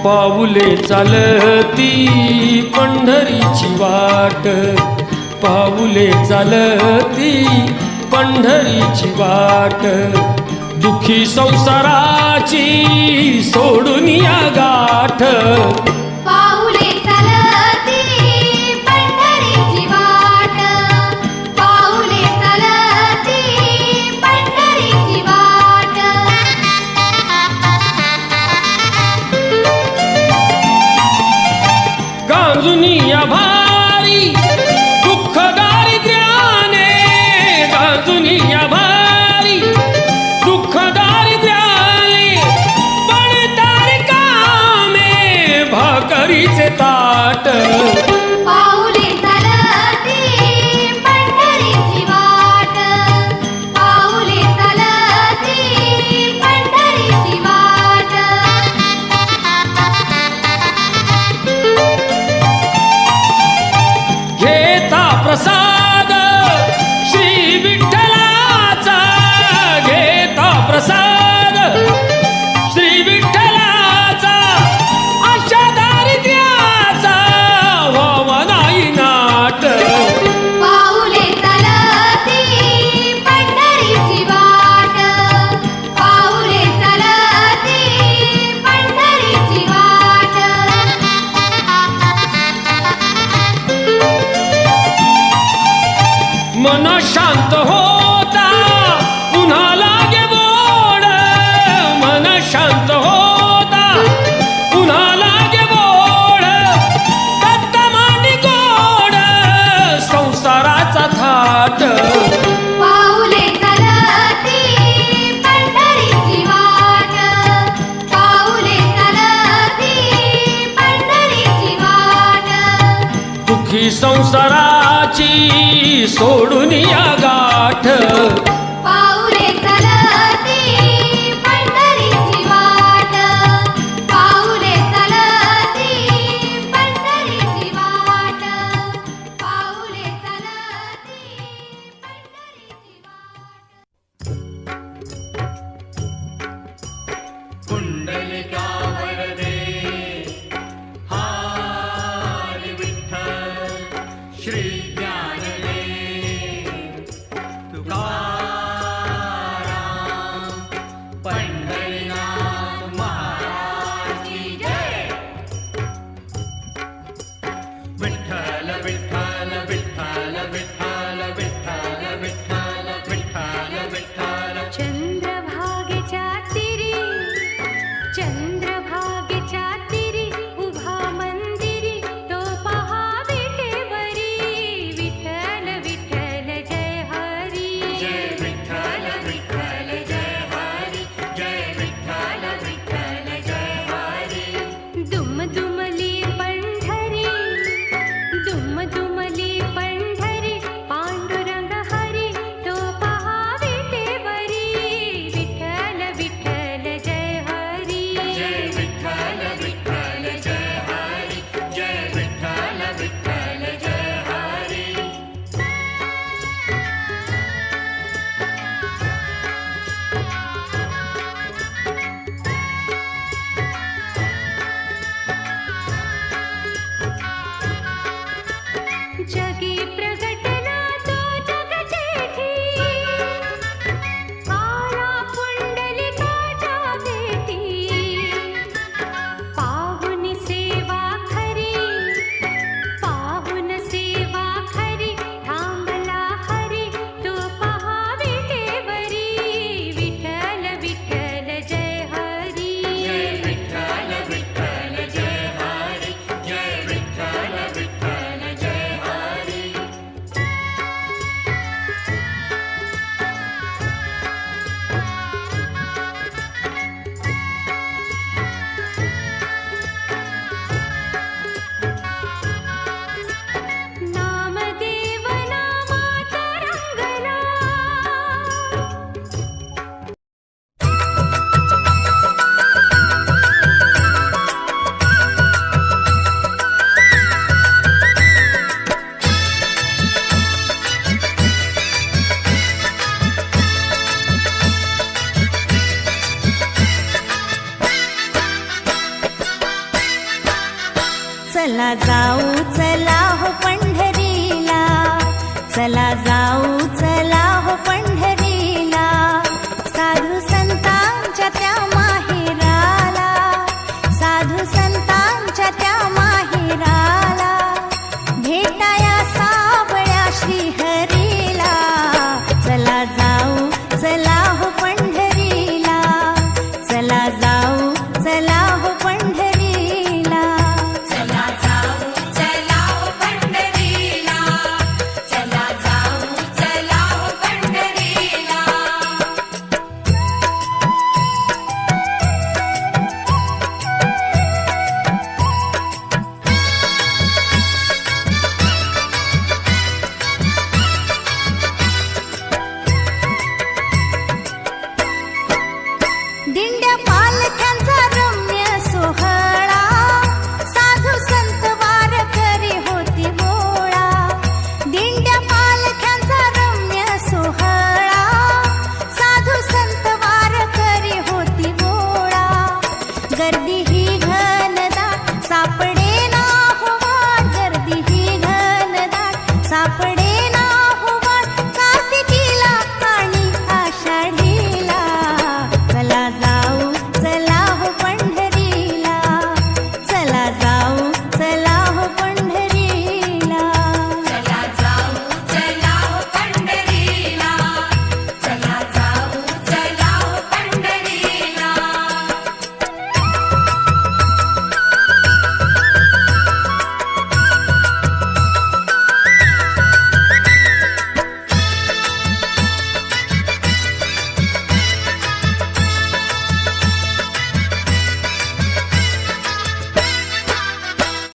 पाऊले चालती पंढरीची वाट, पाऊले चालती पंढरीची वाट, दुखी संसाराची सोडून या गाठ. पाऊले चालती पंढरीची वाट, पाऊले चालती पंढरीची वाट. गांजुनिया भारी दुःख दारिद्र्याने, गांजुनिया भारी दुःख दारिद्र्याने, पण कामे भाकरीचे ताट. पाऊले चालती पंढरीची वाट, पाऊले चालती पंढरीची वाट. घेता प्रसाद श्री विठ्ठलाचा, घेता प्रसाद श्री विठ्ठलाचा, अशा दारिद्र्याचा व्हावा नाही नाट. पाऊले चालती पंढरीची वाट, पाऊले चालती पंढरीची वाट. मन शांत होता पुन्हा लागे बोड, मन शांत होता पुन्हा लागे बोड, दत्तमानी गोड संसाराचा थाट. पाऊले चालती पंढरीची वाट, पाऊले चालती पंढरीची वाट. दुखी संसाराची सोडून या गाठ. पाऊले चालती पंढरीची वाट, पाऊले चालती पंढरीची वाट, पाऊले चालती पंढरीची वाट. कुंडलिका वरदे हार विठ्ठल श्री ज्ञानदेव तुका पंढरीला जाऊ चला